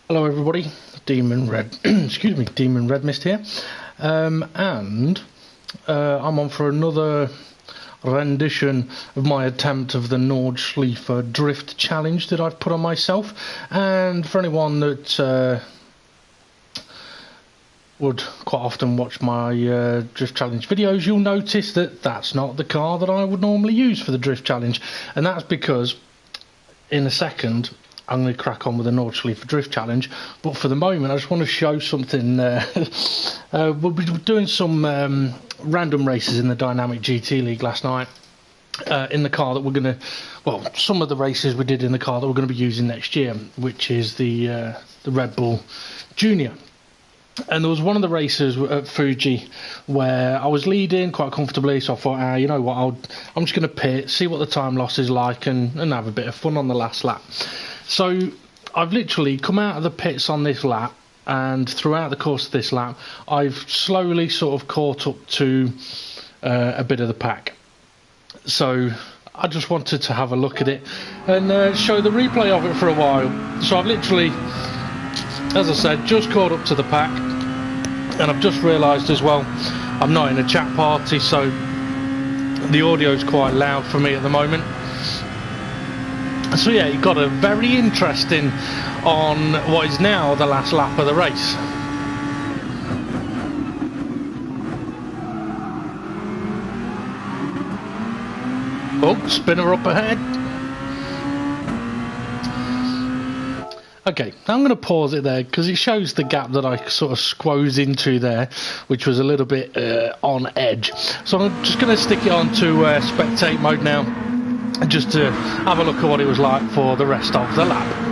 Hello everybody, Demon Red, excuse me, Demon Red Mist here, and I'm on for another rendition of my attempt of the Nordschleife Drift challenge that I've put on myself. And for anyone that would quite often watch my drift challenge videos, you'll notice that that's not the car that I would normally use for the drift challenge, and that's because in a second I'm going to crack on with the Nordschleife Drift Challenge, but for the moment I just want to show something. We'll be doing some random races in the Dynamic GT League last night in the car that we're going to, well, some of the races we did in the car that we're going to be using next year, which is the Red Bull Junior. And there was one of the races at Fuji where I was leading quite comfortably, so I thought, you know what, I'm just going to pit, see what the time loss is like, and have a bit of fun on the last lap. So I've literally come out of the pits on this lap, and throughout the course of this lap I've slowly sort of caught up to a bit of the pack. So I just wanted to have a look at it and show the replay of it for a while. So I've literally, as I said, just caught up to the pack, and I've just realised as well I'm not in a chat party, so the audio is quite loud for me at the moment. So yeah, it got a very interesting on what is now the last lap of the race. Oh, spinner up ahead. Okay, I'm going to pause it there because it shows the gap that I sort of squoze into there, which was a little bit on edge. So I'm just going to stick it on to spectate mode now, just to have a look at what it was like for the rest of the lap.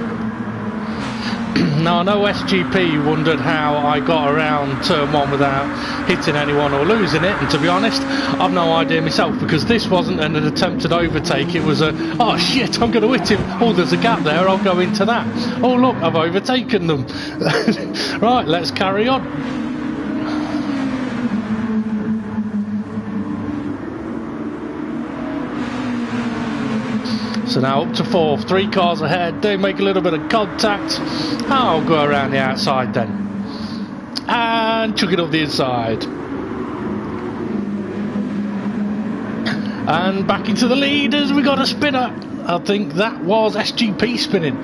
Now I know SGP wondered how I got around turn one without hitting anyone or losing it, and to be honest, I've no idea myself, because this wasn't an attempted overtake, it was a, oh shit, I'm going to hit him, oh there's a gap there, I'll go into that, oh look, I've overtaken them. Right, let's carry on. So now up to fourth, 3 cars ahead, they make a little bit of contact. I'll go around the outside then. And chuck it up the inside. And back into the lead as we got a spinner. I think that was SGP spinning.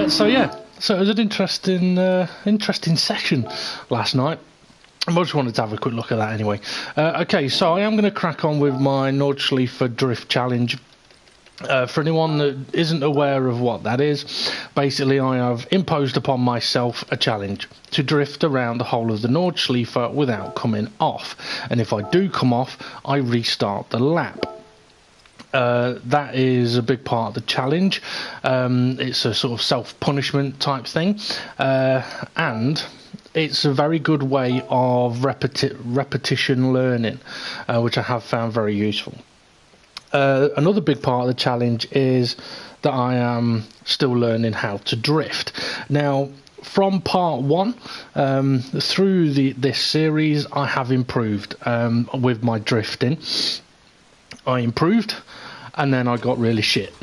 So yeah, so it was an interesting session last night. I just wanted to have a quick look at that anyway. Okay, so I am going to crack on with my Nordschleife Drift Challenge. For anyone that isn't aware of what that is, basically I have imposed upon myself a challenge to drift around the whole of the Nordschleife without coming off, and if I do come off I restart the lap. That is a big part of the challenge. It's a sort of self-punishment type thing, and it's a very good way of repetition learning, which I have found very useful. Another big part of the challenge is that I am still learning how to drift. Now, from part 1 through this series, I have improved with my drifting. I improved, and then I got really shit,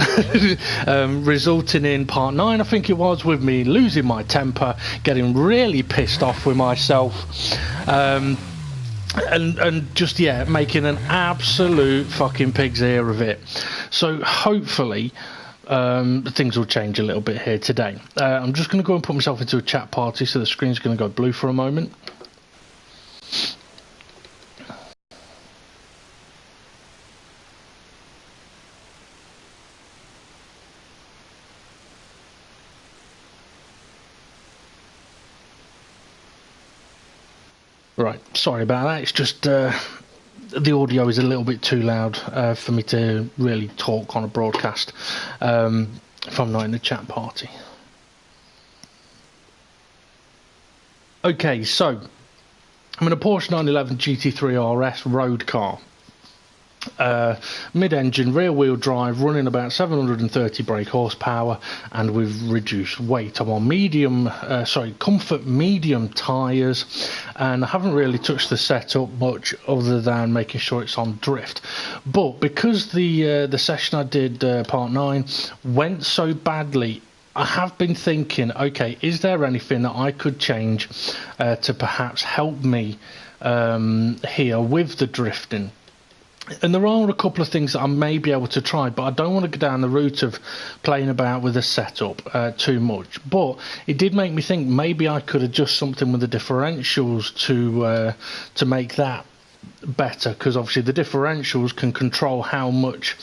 resulting in part 9, I think it was, with me losing my temper, getting really pissed off with myself. And just, yeah, making an absolute fucking pig's ear of it. So hopefully things will change a little bit here today. I'm just going to go and put myself into a chat party, so the screen's going to go blue for a moment. Right, sorry about that, it's just the audio is a little bit too loud for me to really talk on a broadcast if I'm not in the chat party. Okay, so I'm in a Porsche 911 GT3 RS road car. Mid-engine, rear-wheel drive, running about 730 brake horsepower, and with reduced weight. I'm on comfort medium tyres, and I haven't really touched the setup much other than making sure it's on drift. But because the session I did, part 9, went so badly I have been thinking, okay, is there anything that I could change to perhaps help me here with the drifting? And there are a couple of things that I may be able to try, but I don't want to go down the route of playing about with the setup too much. But it did make me think maybe I could adjust something with the differentials to make that better, because obviously the differentials can control how much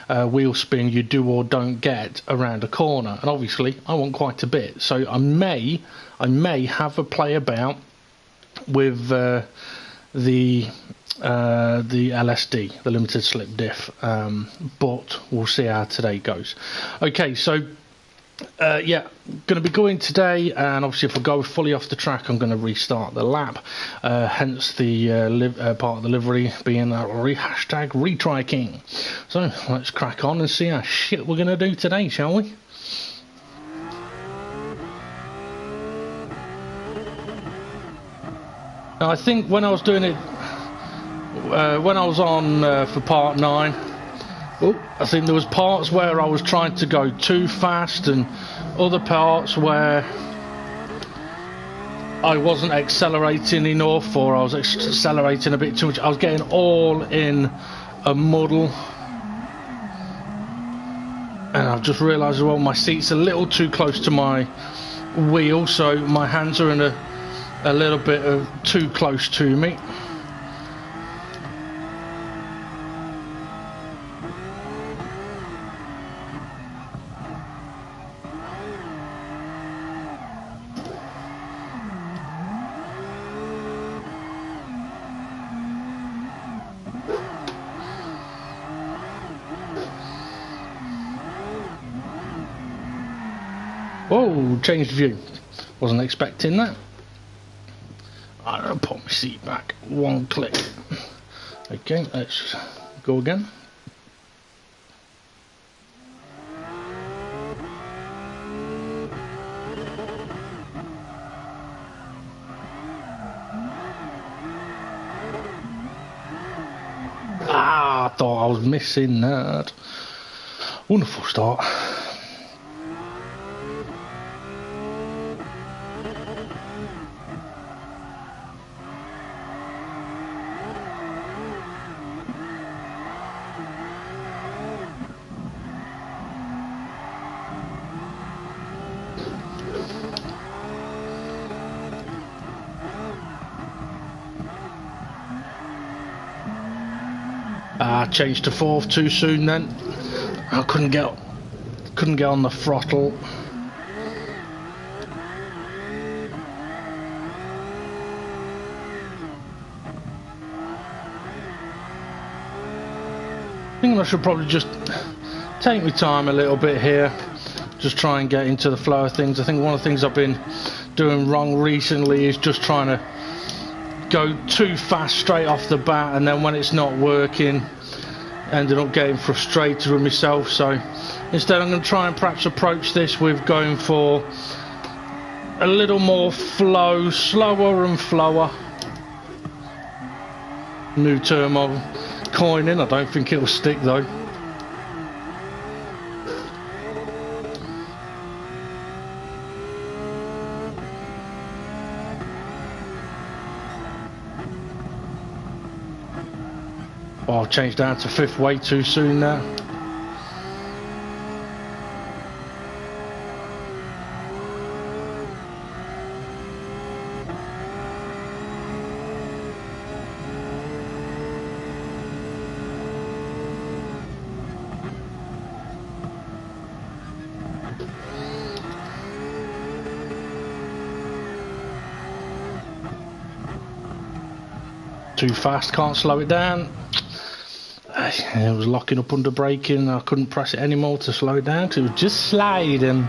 wheel spin you do or don't get around a corner, and obviously I want quite a bit. So I may have a play about with the LSD, the limited slip diff, but we'll see how today goes. Okay, so yeah, going to be going today, and obviously if I go fully off the track I'm going to restart the lap, hence the part of the livery being hashtag retry king. So let's crack on and see how shit we're going to do today, shall we? Now I think when I was doing it when I was on for part 9, I think there was parts where I was trying to go too fast and other parts where I wasn't accelerating enough, or I was accelerating a bit too much. I was getting all in a muddle, and I've just realised as well my seat's a little too close to my wheel, so my hands are in a little bit of too close to me. Oh, changed view. Wasn't expecting that. I'm going to put my seat back one click. Okay, let's go again. I thought I was missing that. Wonderful start. Changed to 4th too soon then. I couldn't get on the throttle. I think I should probably just take my time a little bit here, just try and get into the flow of things. I think one of the things I've been doing wrong recently is just trying to go too fast straight off the bat, and then when it's not working, ended up getting frustrated with myself. So instead I'm going to try and perhaps approach this with going for a little more flow, slower and flower. New term of coining, I don't think it'll stick though. Oh, I've changed down to 5th way too soon now. Too fast, can't slow it down. It was locking up under braking. I couldn't press it anymore to slow it down because it was just sliding.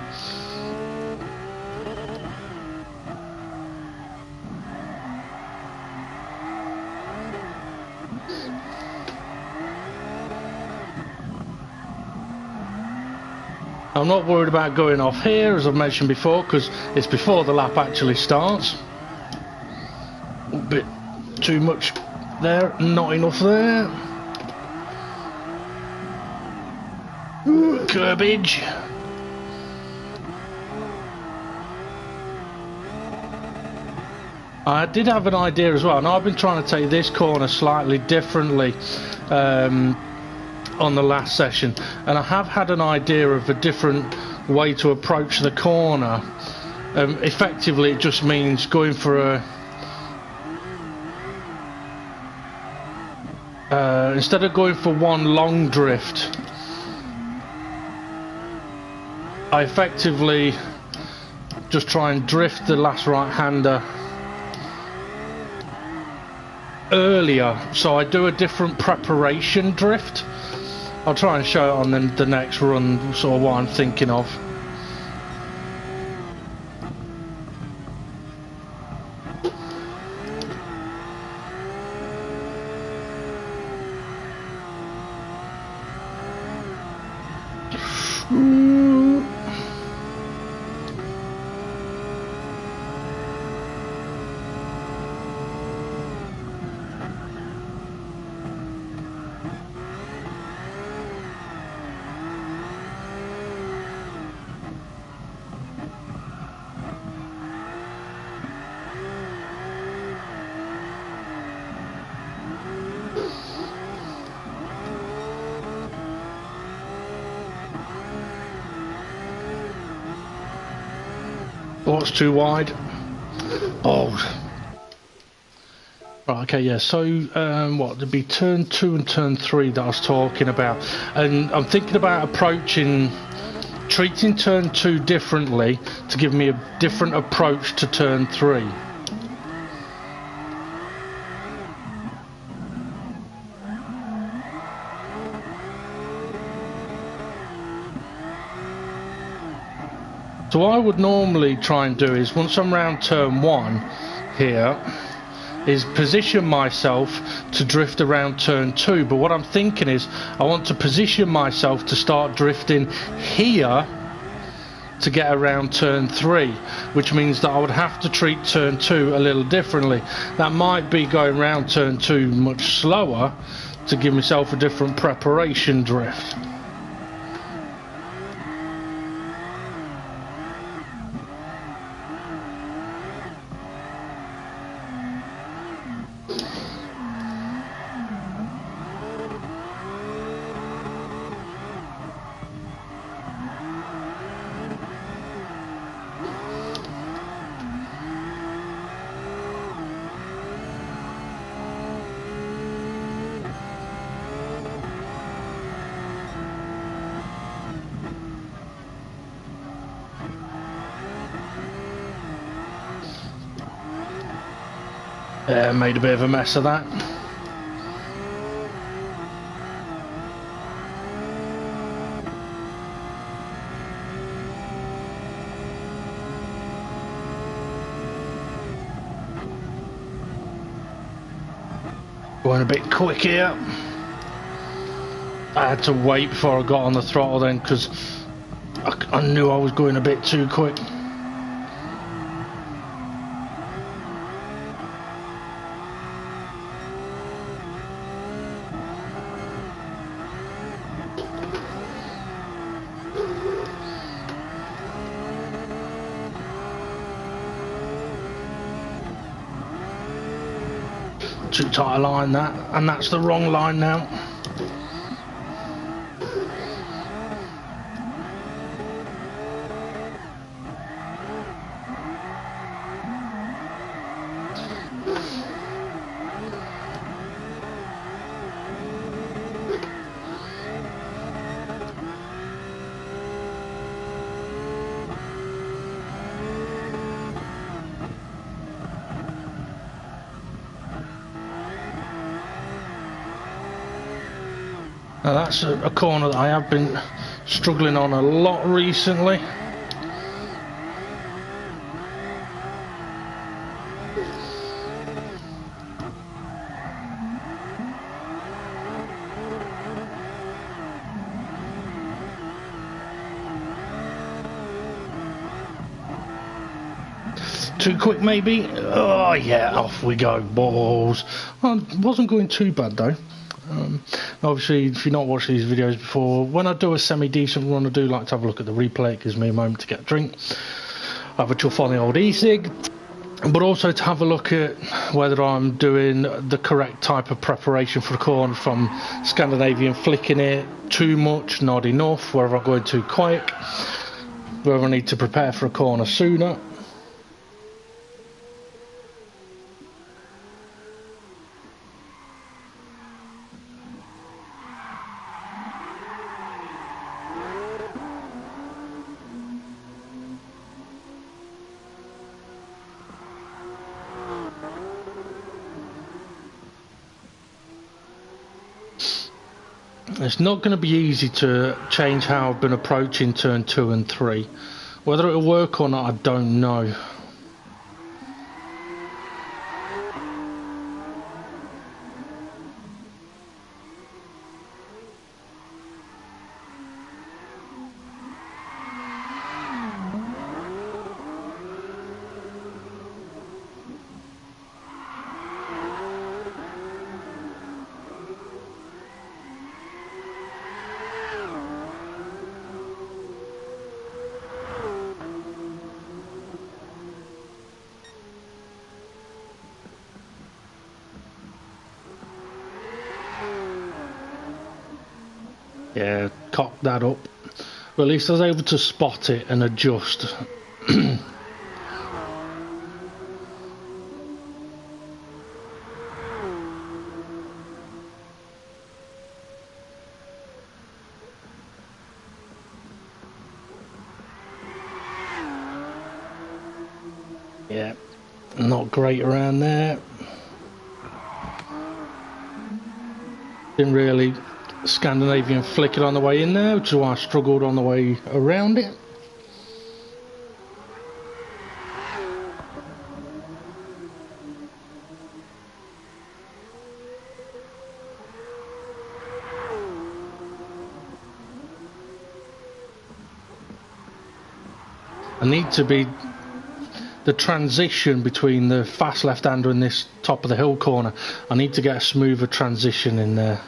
I'm not worried about going off here, as I've mentioned before, because it's before the lap actually starts. A bit too much there, not enough there. Curbage. I did have an idea as well, and I've been trying to take this corner slightly differently on the last session, and I have had an idea of a different way to approach the corner. Effectively, it just means going for a instead of going for one long drift, I effectively just try and drift the last right-hander earlier, so I do a different preparation drift. I'll try and show it on the next run, sort of what I'm thinking of. What's too wide? Oh. Right, okay, yeah, so what, there'd be turn 2 and turn 3 that I was talking about. And I'm thinking about treating turn 2 differently to give me a different approach to turn 3. So what I would normally try and do is, once I'm around turn 1 here, is position myself to drift around turn 2. But what I'm thinking is, I want to position myself to start drifting here to get around turn 3, which means that I would have to treat turn 2 a little differently. That might be going around turn 2 much slower to give myself a different preparation drift. Yeah, made a bit of a mess of that. Going a bit quick here. I had to wait before I got on the throttle then, because I knew I was going a bit too quick. Too tight a line that, and that's the wrong line now. Now that's a corner that I have been struggling on a lot recently. Too quick maybe? Oh yeah, off we go, balls. Well, it wasn't going too bad though. Obviously, if you've not watched these videos before, when I do a semi-decent run, I do like to have a look at the replay. It gives me a moment to get a drink, have a chuff on the old e-cig, but also to have a look at whether I'm doing the correct type of preparation for a corner, from Scandinavian flicking it too much, not enough, whether I'm going too quick, whether I need to prepare for a corner sooner. It's not going to be easy to change how I've been approaching turn 2 and 3. Whether it'll work or not, I don't know. Yeah, cock that up. But at least I was able to spot it and adjust. Yeah, not great around there. Didn't really Scandinavian flick it on the way in there, which is why I struggled on the way around it. I need to be the transition between the fast left-hander and this top of the hill corner. I need to get a smoother transition in there.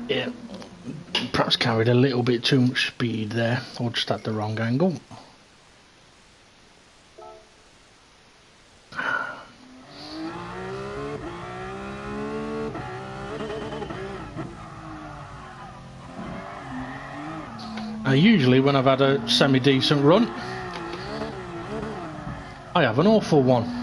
Yeah, perhaps carried a little bit too much speed there, or just at the wrong angle. Usually when I've had a semi-decent run, I have an awful one.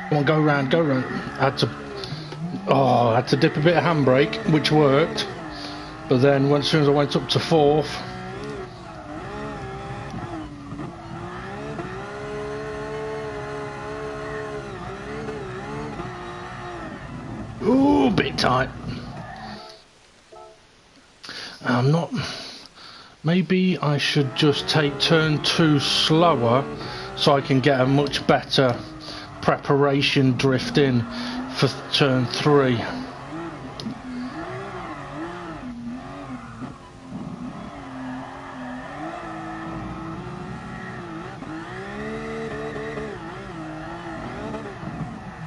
Come on, go round, go round. I had to dip a bit of handbrake, which worked, but then as soon as I went up to fourth, ooh, bit tight. I'm not. Maybe I should just take turn 2 slower, so I can get a much better preparation drift in for turn 3.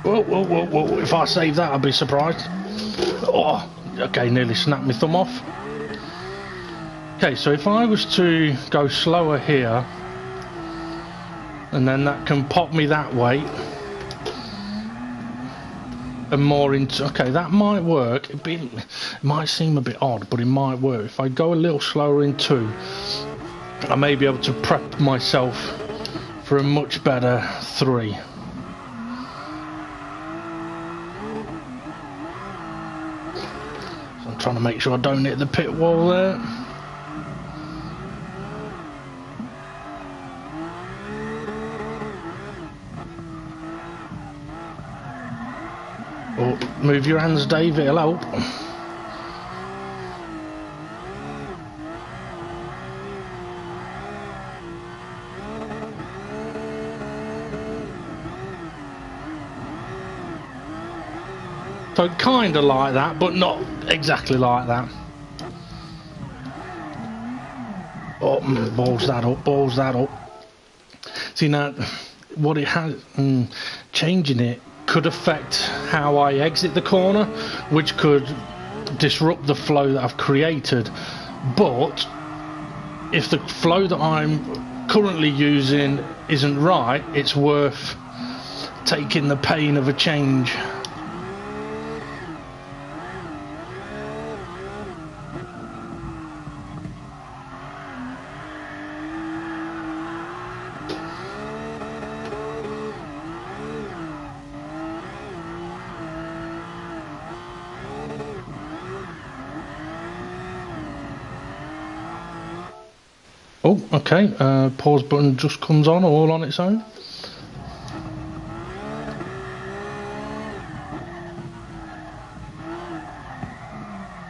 Whoa, whoa, whoa, whoa. If I save that, I'd be surprised. Oh, okay, nearly snapped my thumb off. Okay, so if I was to go slower here, and then that can pop me that way, and more into, okay, that might work. It might seem a bit odd, but it might work. If I go a little slower in 2, I may be able to prep myself for a much better 3. trying to make sure I don't hit the pit wall there. Oh, move your hands, Dave, it'll help. So kind of like that, but not exactly like that. Oh, balls that up, balls that up. See now, what it has, changing it could affect how I exit the corner, which could disrupt the flow that I've created. But if the flow that I'm currently using isn't right, it's worth taking the pain of a change. Oh, okay, pause button just comes on all on its own.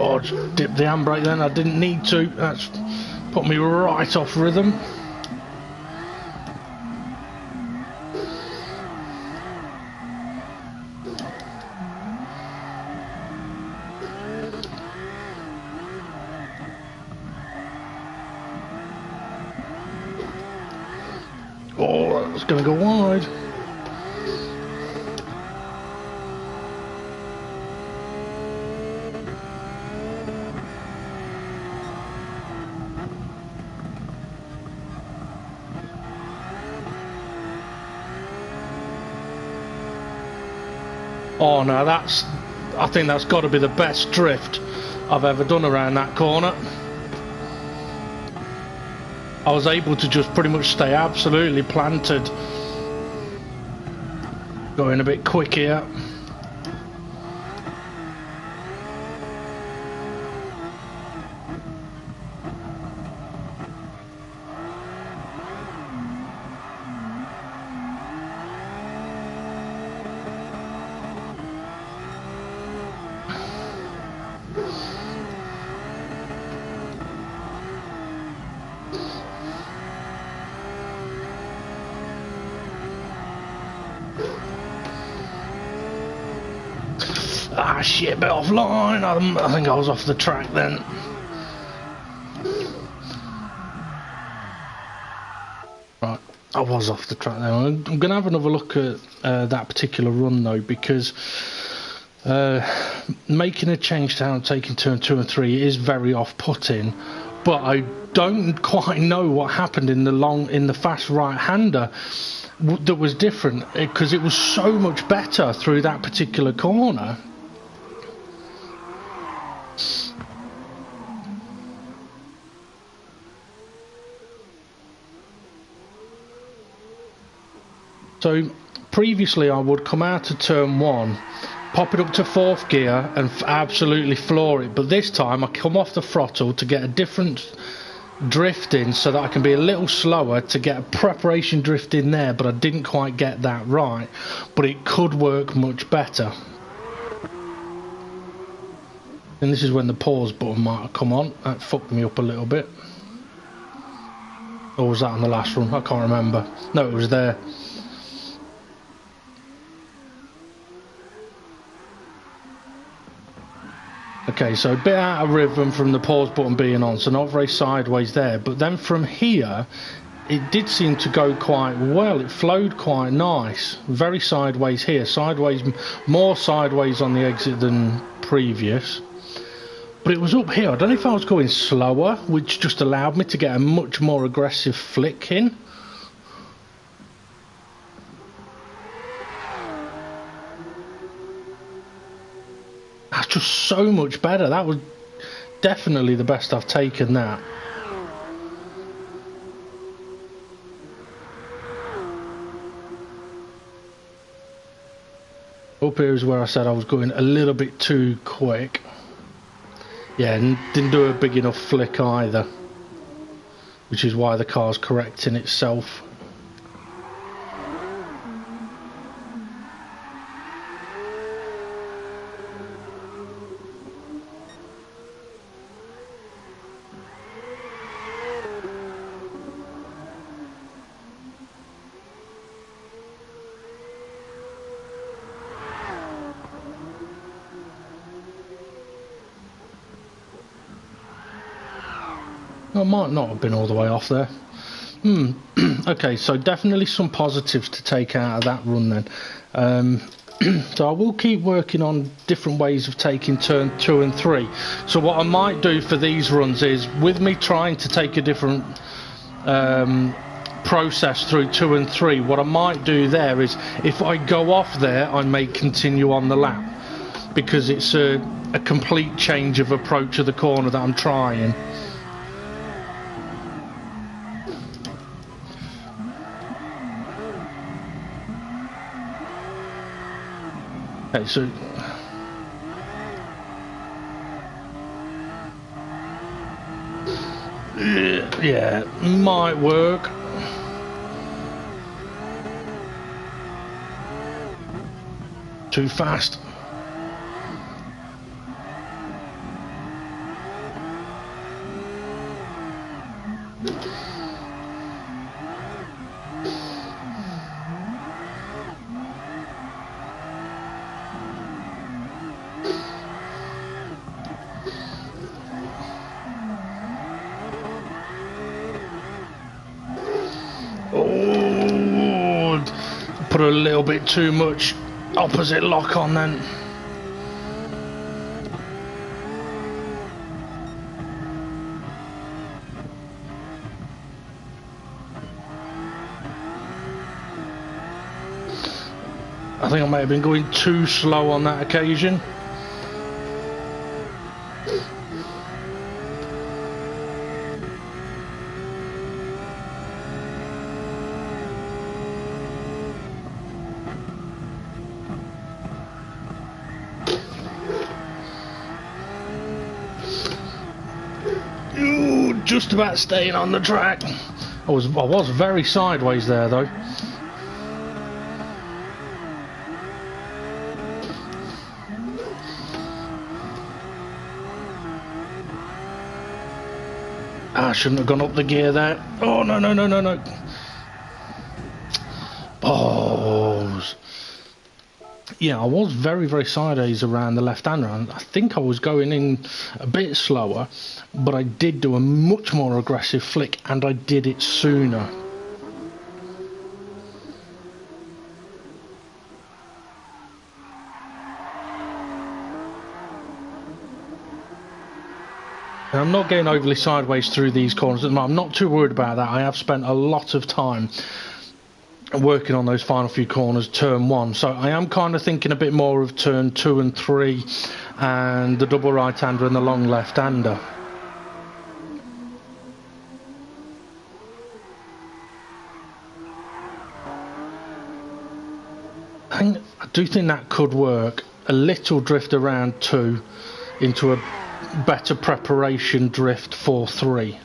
Oh, just dipped the handbrake then, I didn't need to, that's put me right off rhythm. Oh, that's going to go wide. Oh no, I think that's got to be the best drift I've ever done around that corner. I was able to just pretty much stay absolutely planted. Going a bit quick here. Ah shit, bit offline. I think I was off the track then. Right, I was off the track then. I'm going to have another look at that particular run though, because making a change down, taking turn 2 and 3 is very off-putting. But I don't quite know what happened in the fast right-hander that was different, because it was so much better through that particular corner. So previously I would come out of turn 1, pop it up to 4th gear and absolutely floor it, but this time I come off the throttle to get a different drift in so that I can be a little slower to get a preparation drift in there, but I didn't quite get that right, but it could work much better. And this is when the pause button might have come on. That fucked me up a little bit. Or was that on the last run? I can't remember. No, it was there. Okay, so a bit out of rhythm from the pause button being on, so not very sideways there. But then from here, it did seem to go quite well. It flowed quite nice. Very sideways here. Sideways, more sideways on the exit than previous. But it was up here. I don't know if I was going slower, which just allowed me to get a much more aggressive flick in. That's just so much better. That was definitely the best I've taken that. Up here is where I said I was going a little bit too quick. Yeah, and didn't do a big enough flick either, which is why the car's correcting itself. I might not have been all the way off there. Okay, so definitely some positives to take out of that run then. So I will keep working on different ways of taking turn 2 and 3. So what I might do for these runs is, with me trying to take a different process through 2 and 3, what I might do there is, if I go off there, I may continue on the lap, because it's a complete change of approach of the corner that I'm trying. Okay, so yeah, might work. Too fast. Oh, put a little bit too much opposite lock on then. I think I may have been going too slow on that occasion. Ooh, just about staying on the track. I was very sideways there though. I shouldn't have gone up the gear there. Oh, no, no, no, no, no. Balls. Yeah, I was very, very sideways around the left-hander. I think I was going in a bit slower, but I did do a much more aggressive flick, and I did it sooner. And I'm not getting overly sideways through these corners. I'm not too worried about that. I have spent a lot of time working on those final few corners, turn 1. So I am kind of thinking a bit more of turn 2 and 3 and the double right-hander and the long left-hander. I do think that could work. A little drift around 2 into a better preparation drift for 3.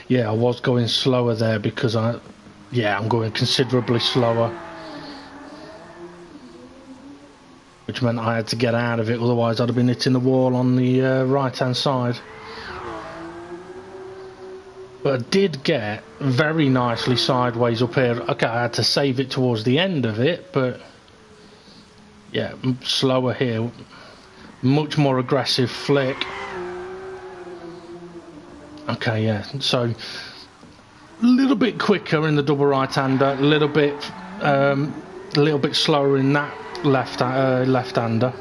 Yeah, I was going slower there because I'm going considerably slower, which meant I had to get out of it, otherwise I'd have been hitting the wall on the right hand side. But I did get very nicely sideways up here. Okay, I had to save it towards the end of it, but yeah, slower here, much more aggressive flick. Okay, yeah, so a little bit quicker in the double right-hander, a little bit a little bit slower in that left-hander.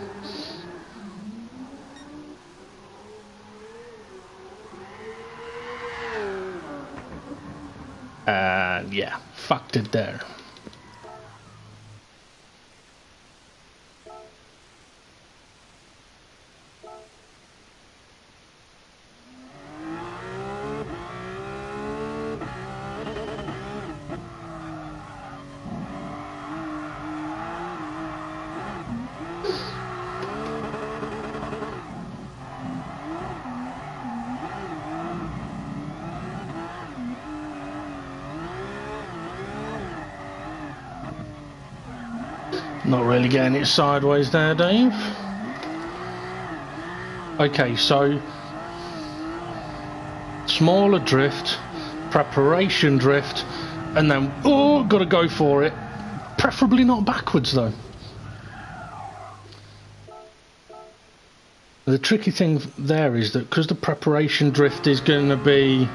And yeah, fucked it there. Not really getting it sideways there, Dave. Okay, so smaller drift, preparation drift, and then, oh, gotta go for it. Preferably not backwards though. The tricky thing there is that because the preparation drift is going to be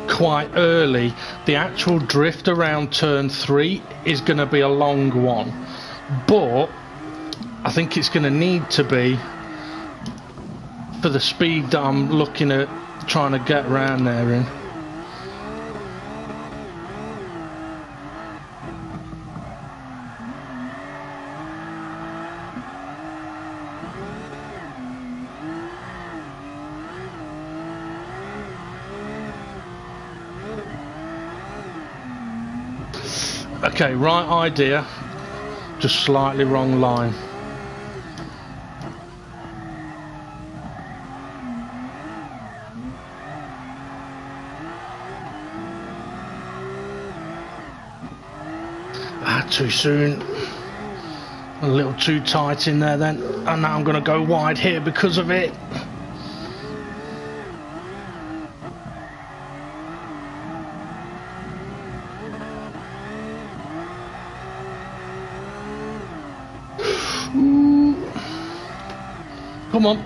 quite early, the actual drift around turn 3 is going to be a long one. But I think it's going to need to be for the speed that I'm looking at trying to get around there in. Okay, right idea, just slightly wrong line. Too soon, a little too tight in there then, and now I'm going to go wide here because of it. Ooh. Come on.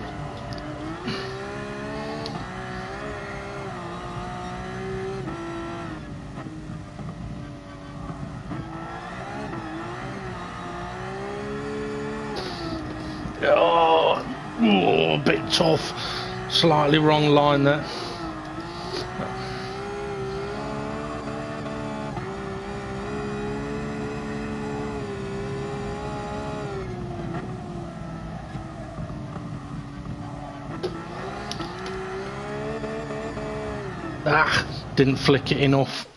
Oh, a bit tough. Slightly wrong line there. Didn't flick it enough.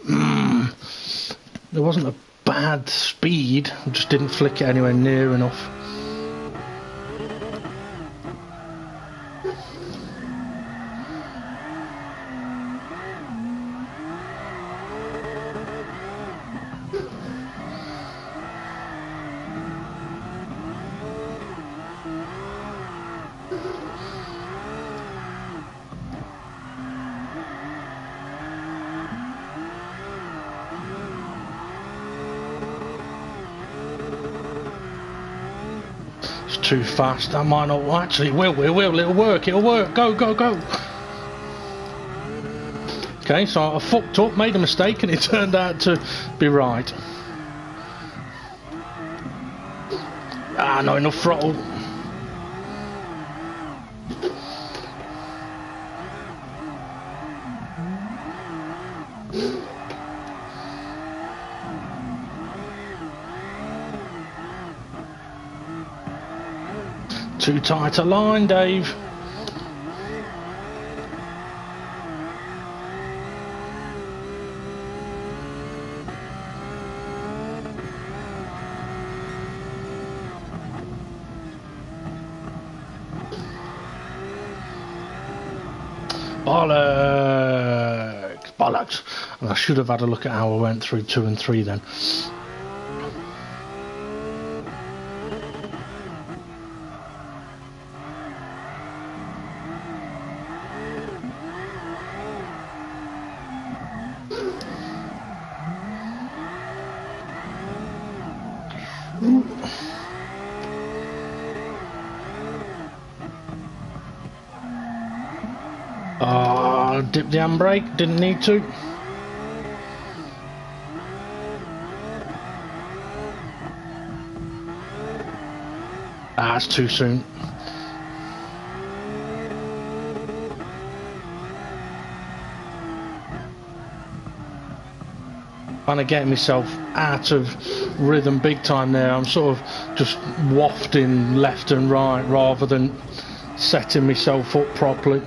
There wasn't a bad speed, I just didn't flick it anywhere near enough. Too fast, that might not. Actually, it will, it'll work, go, go, go. Okay, so I fucked up, made a mistake, and it turned out to be right. Not enough throttle. Too tight a line, Dave. Bollocks! Bollocks! And I should have had a look at how I went through 2 and 3 then. Dip the handbrake, didn't need to. Ah, it's too soon. Kind of getting myself out of rhythm big time there. I'm sort of just wafting left and right rather than setting myself up properly.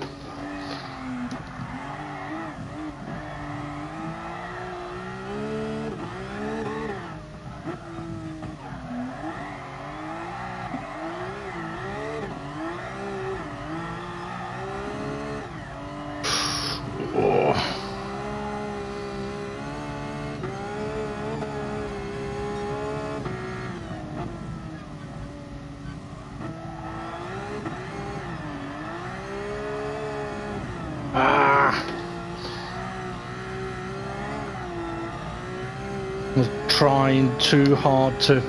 I'm trying too hard to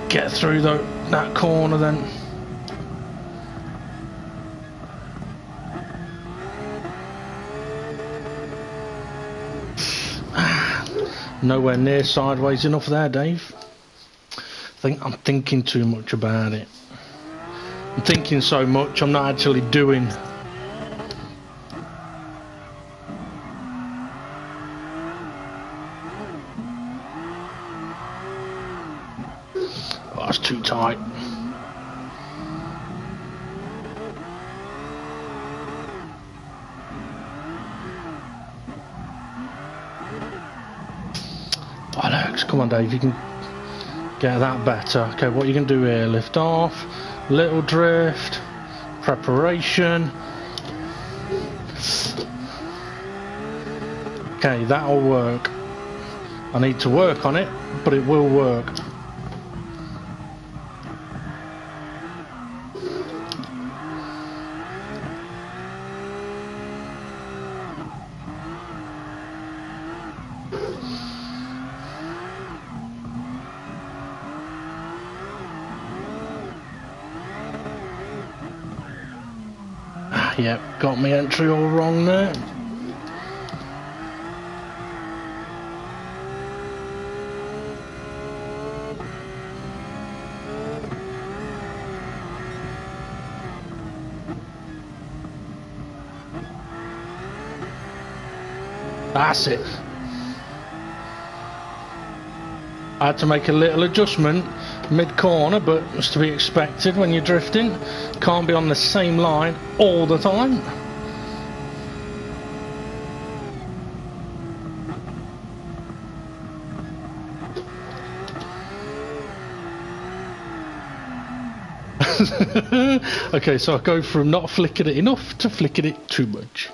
get through that corner then. Nowhere near sideways enough there, Dave. I'm thinking too much about it. I'm thinking so much, I'm not actually doing. Oh, that's too tight. Bollocks, come on Dave, you can get that better. Okay, what you can do here, lift off, little drift, preparation. Okay, that'll work. I need to work on it, but it will work. Yep, got my entry all wrong there. That's it. I had to make a little adjustment mid-corner, but it's to be expected when you're drifting. Can't be on the same line all the time. Okay, so I go from not flicking it enough to flicking it too much.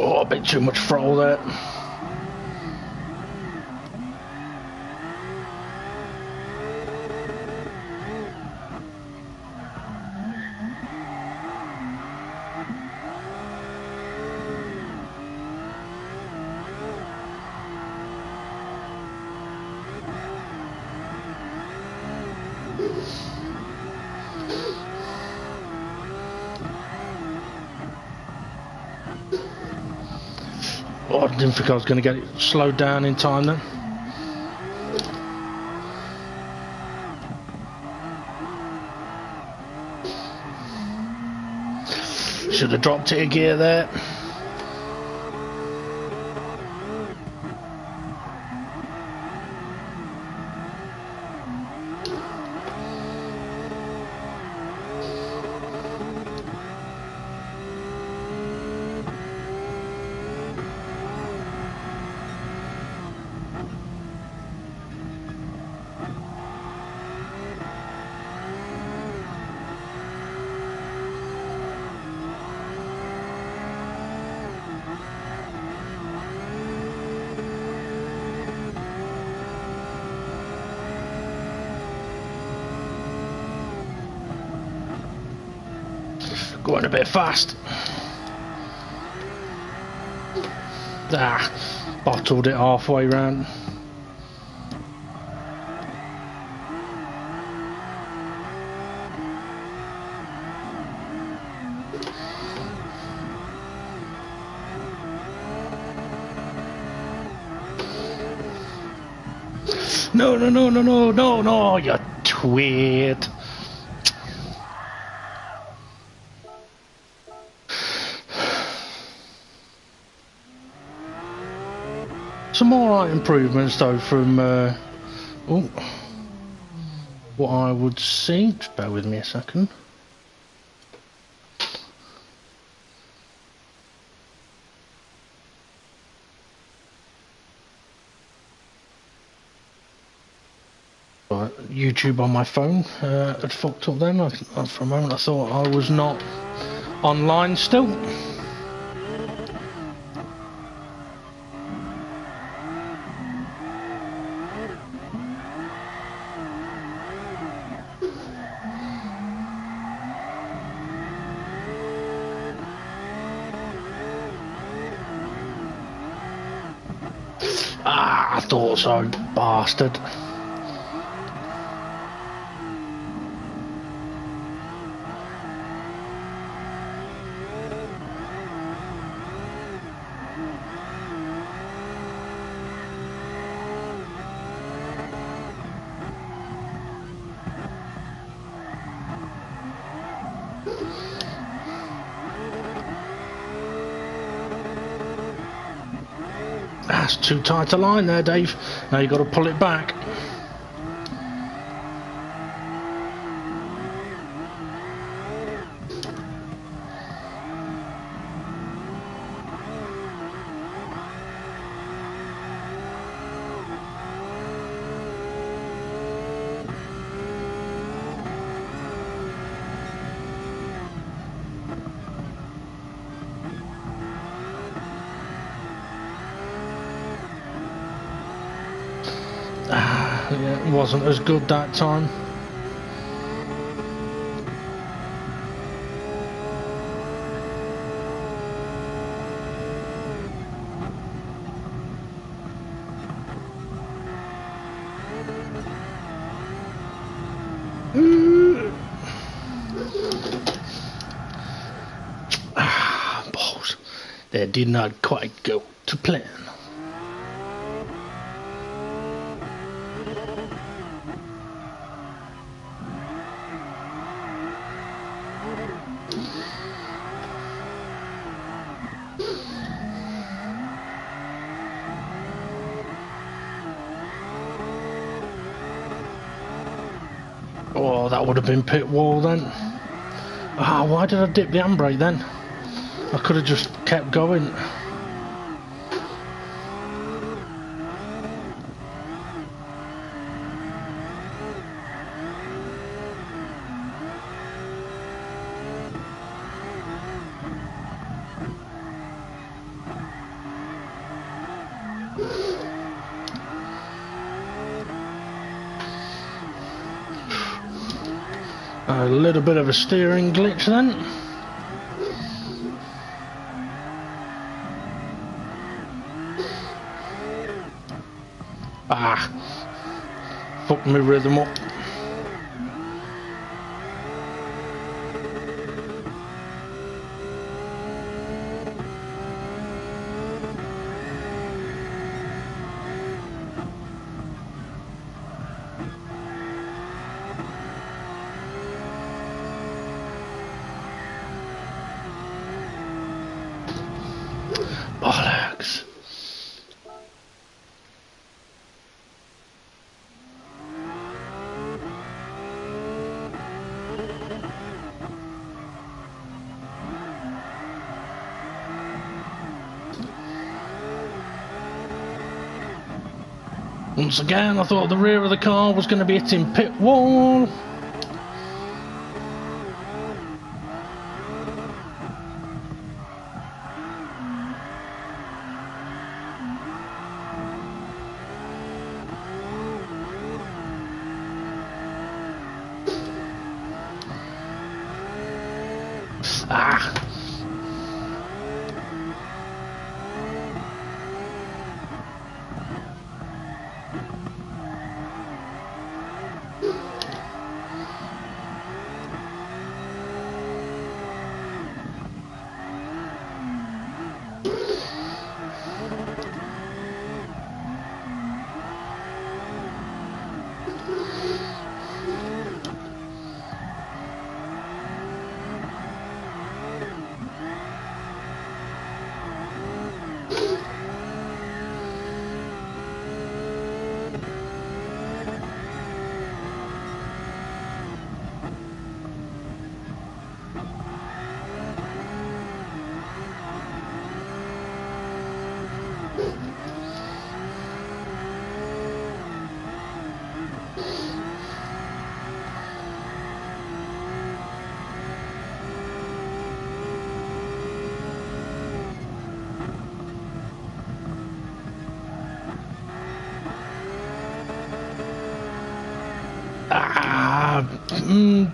Oh, a bit too much throttle there. Oh, I didn't think I was going to get it slowed down in time then. Should have dropped it a gear there. Going a bit fast. Bottled it halfway round. No, no, no, no, no, no, no, you twit. Some alright improvements though from what I would see. Just bear with me a second. Right, YouTube on my phone had fucked up then. For a moment I thought I was not online still. Ah, I thought so, bastard. That's too tight a line there, Dave. Now you've got to pull it back. Yeah, it wasn't as good that time. Balls. That did not quite go to plan. Oh, that would have been pit wall then. Ah, why did I dip the handbrake then? I could have just kept going. A little bit of a steering glitch then. Ah, fucked my rhythm up. Bollocks. Once again, I thought the rear of the car was going to be hitting pit wall. Ah.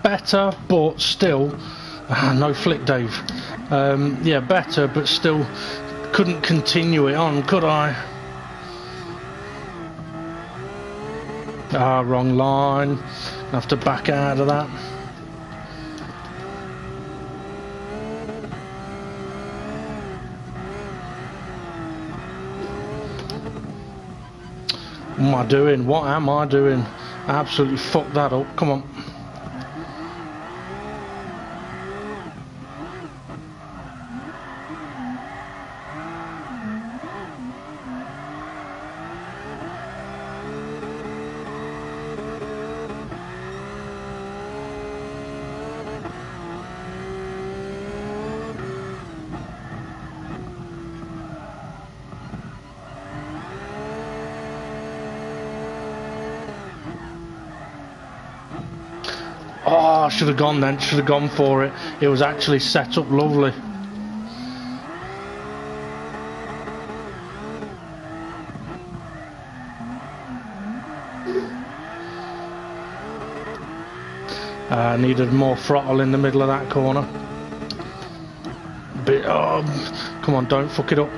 better, but still no flick, Dave. Yeah, better, but still couldn't continue it on, could I? Wrong line. Have to back out of that. What am I doing? What am I doing? I absolutely fucked that up. Come on. Oh, I should have gone then, should have gone for it. It was actually set up lovely. I needed more throttle in the middle of that corner. Come on, don't fuck it up.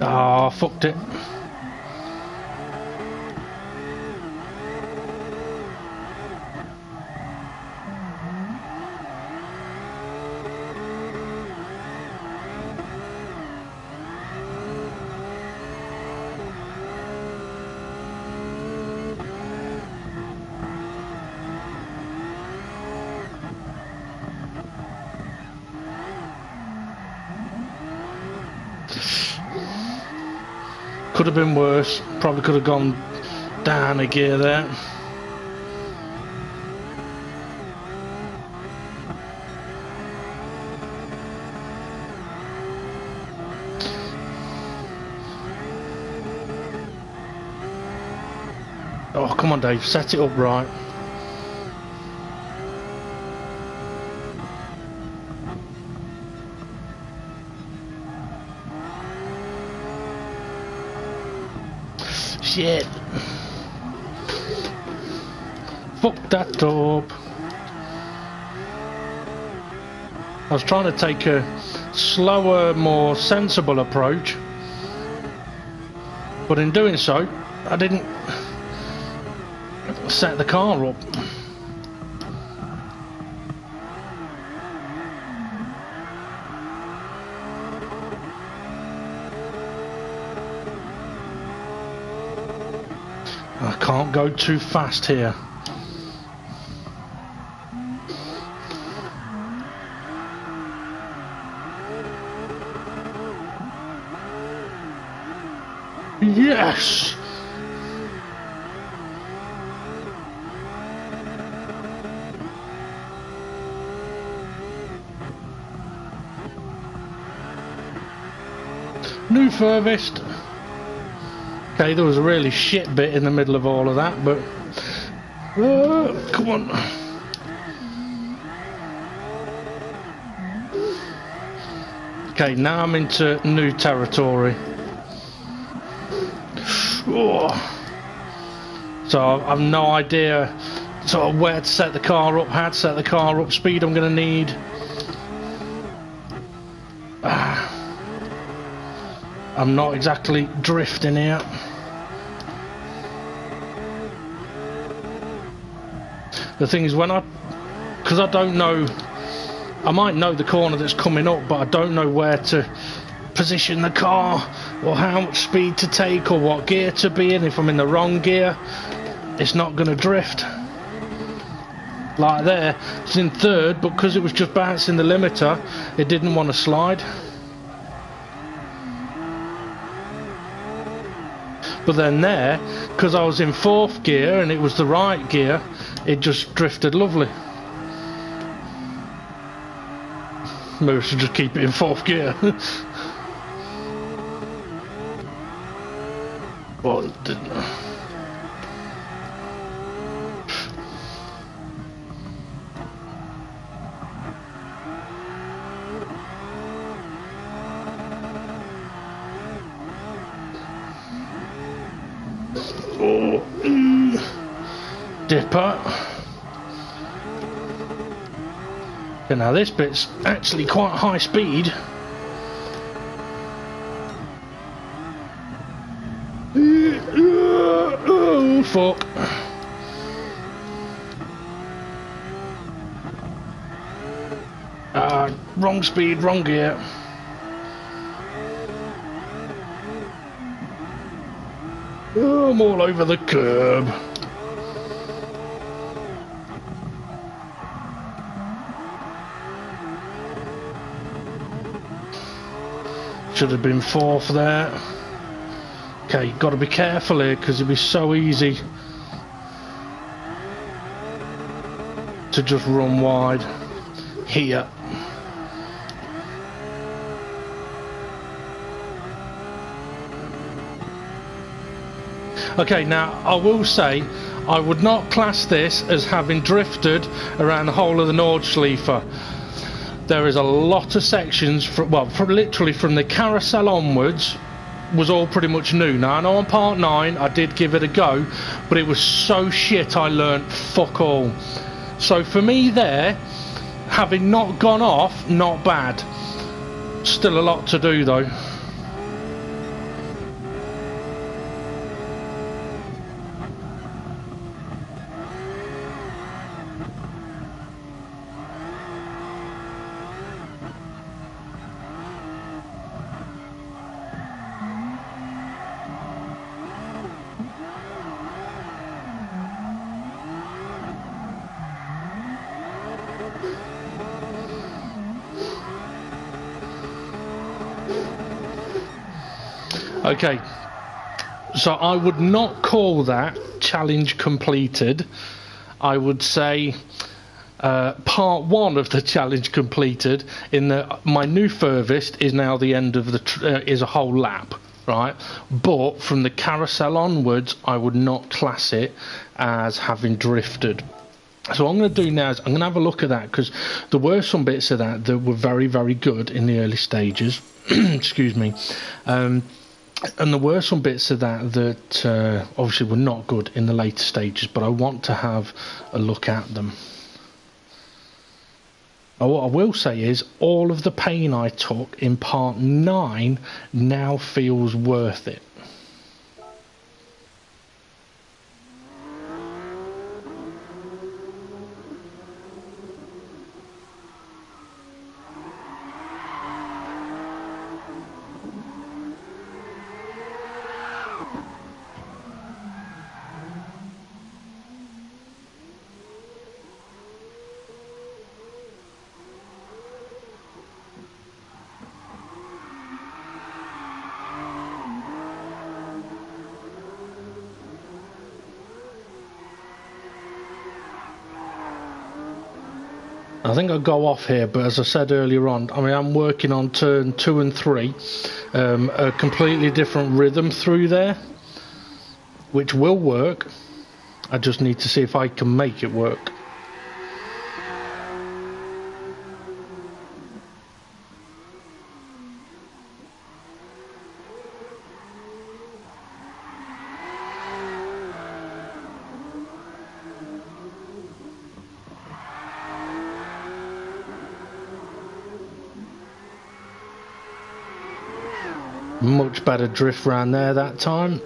Oh, fucked it. Could have been worse. Probably could have gone down a gear there. Oh, come on, Dave. Set it up right. Shit. Fuck that up. I was trying to take a slower, more sensible approach, but in doing so, I didn't set the car up. I can't go too fast here. Yes! New furthest. Okay, there was a really shit bit in the middle of all of that, but come on. Okay, now I'm into new territory. Oh. So I've no idea sort of where to set the car up, how to set the car up, speed I'm going to need. I'm not exactly drifting here. The thing is, because I don't know, I might know the corner that's coming up, but I don't know where to position the car, or how much speed to take, or what gear to be in. If I'm in the wrong gear, it's not going to drift. Like there, it's in third, but because it was just bouncing the limiter, it didn't want to slide. But then there, because I was in fourth gear and it was the right gear, it just drifted lovely. Maybe I should just keep it in 4th gear. Well, didn't I? Dipper. Okay, now this bit's actually quite high speed. Oh fuck. Wrong speed, wrong gear. Oh, I'm all over the curb. Should have been 4th there. Okay, got to be careful here because it'd be so easy to just run wide here. Okay, now I will say I would not class this as having drifted around the whole of the Nordschleife. There is a lot of sections, literally from the carousel onwards, was all pretty much new. Now I know on part 9 I did give it a go, but it was so shit I learnt fuck all. So for me there, having not gone off, not bad. Still a lot to do though. Okay, so I would not call that challenge completed. I would say part 1 of the challenge completed. In that my new furthest is now the end of the is a whole lap, right? But from the carousel onwards, I would not class it as having drifted. So what I'm going to do now is I'm going to have a look at that, because there were some bits of that were very, very good in the early stages. Excuse me. And there were some bits of that obviously were not good in the later stages, but I want to have a look at them. What I will say is all of the pain I took in part 9 now feels worth it. I think I'll go off here, but as I said earlier on, I mean, I'm working on turn 2 and 3, a completely different rhythm through there, which will work. I just need to see if I can make it work. Much better drift round there that time.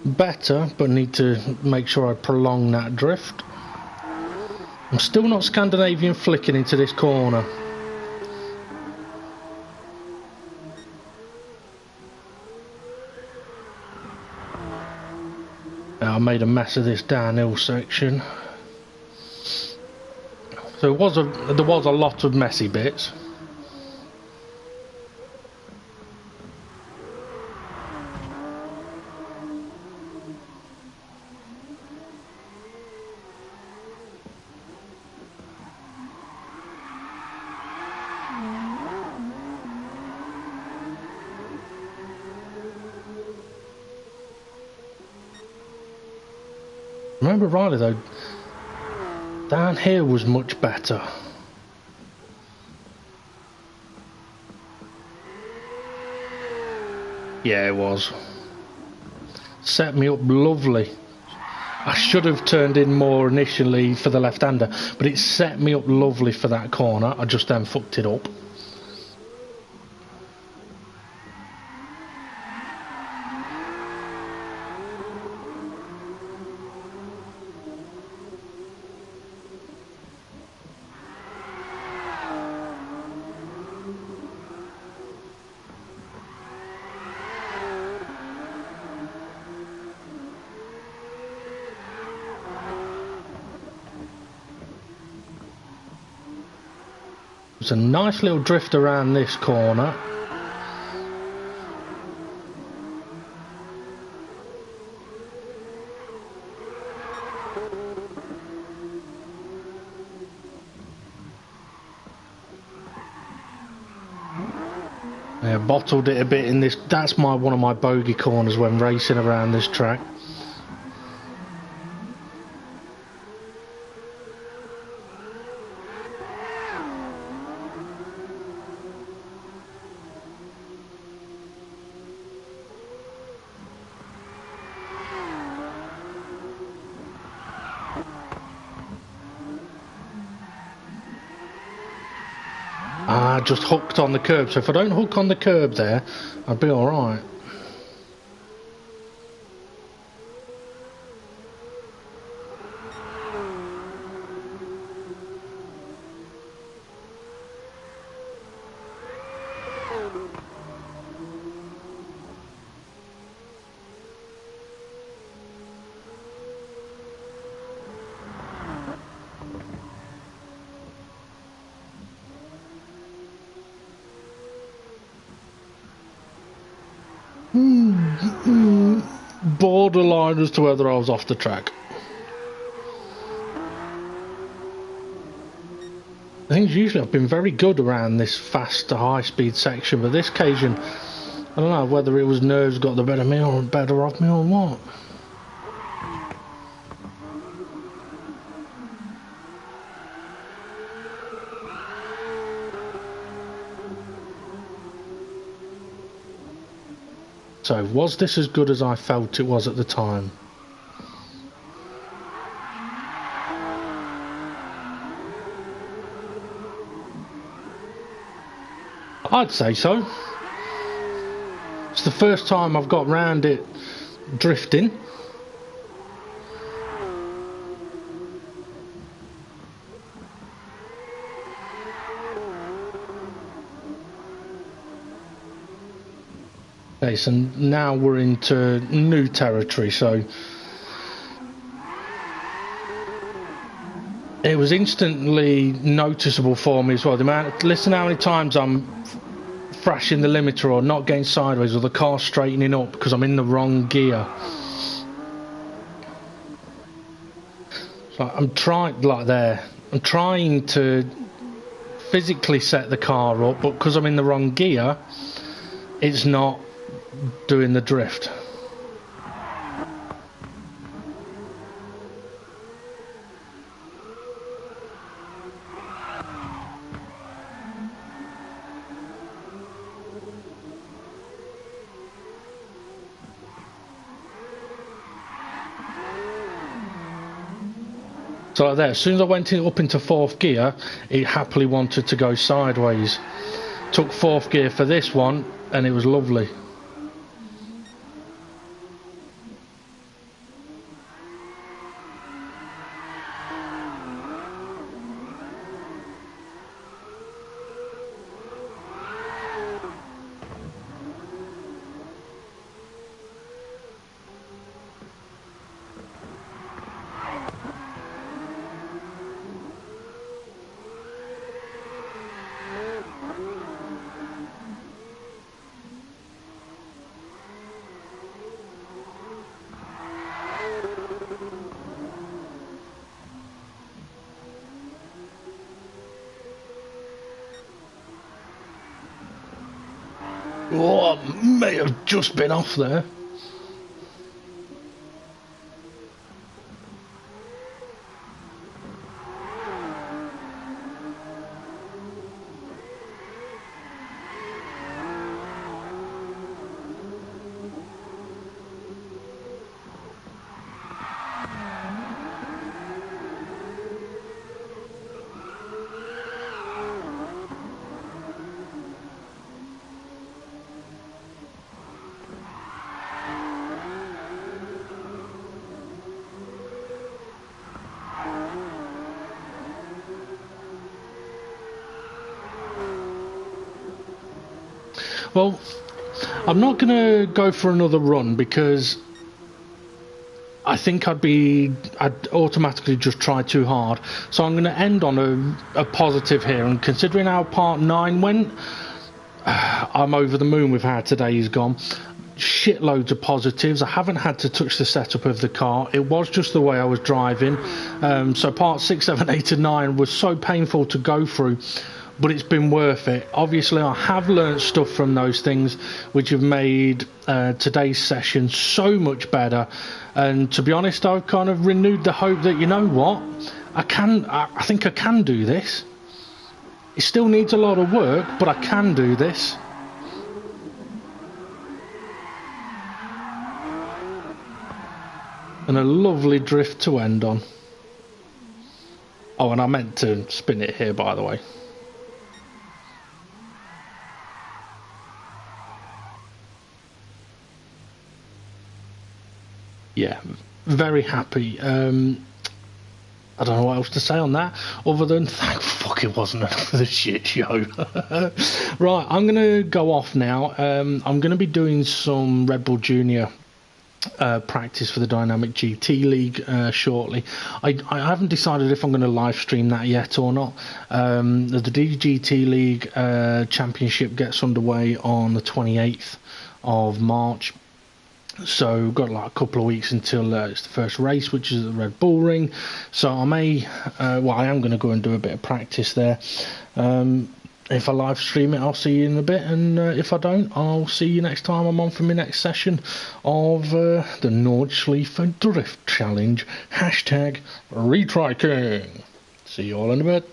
Better, but need to make sure I prolong that drift. I'm still not Scandinavian flicking into this corner. I made a mess of this downhill section. So there was a lot of messy bits. Remember rightly though, down here was much better. Yeah, it was. Set me up lovely. I should have turned in more initially for the left-hander, but it set me up lovely for that corner. I just then fucked it up. It's a nice little drift around this corner. Yeah, bottled it a bit in this. That's one of my bogey corners when racing around this track. Just hooked on the curb, so if I don't hook on the curb there, I'll be alright. Borderline as to whether I was off the track. The thing is, usually I've been very good around this fast to high speed section, but this occasion, I don't know whether it was nerves got the better of me or better of me or what. So, was this as good as I felt it was at the time? I'd say so. It's the first time I've got round it drifting. Okay, so now we're into new territory, so it was instantly noticeable for me as well. Listen how many times I'm thrashing the limiter or not getting sideways or the car straightening up because I'm in the wrong gear. So I'm trying to physically set the car up, but because I'm in the wrong gear, it's not doing the drift. So like there, as soon as I went up into fourth gear, it happily wanted to go sideways. Took fourth gear for this one, and it was lovely. Oh, may have just been off there. Well, I'm not going to go for another run because I think I'd automatically just try too hard. So I'm going to end on a positive here. And considering how part 9 went, I'm over the moon with how today's gone. Shitloads of positives. I haven't had to touch the setup of the car. It was just the way I was driving. So part 6, 7, 8 and 9 was so painful to go through, but it's been worth it. Obviously I have learnt stuff from those things which have made today's session so much better, and to be honest, I've kind of renewed the hope that, you know what, I think I can do this. It still needs a lot of work, but I can do this. And a lovely drift to end on. Oh, and I meant to spin it here, by the way. Yeah, very happy. I don't know what else to say on that, other than thank fuck it wasn't another shit show. Right, I'm going to go off now. I'm going to be doing some Red Bull Junior practice for the Dynamic GT League shortly. I haven't decided if I'm going to live stream that yet or not. The DGT League Championship gets underway on the 28th of March. So we've got like a couple of weeks until it's the first race, which is at the Red Bull Ring. So I may, well, I am going to go and do a bit of practice there. If I live stream it, I'll see you in a bit, and if I don't, I'll see you next time I'm on for my next session of the Nordschleife Drift Challenge. #Retry King. See you all in a bit.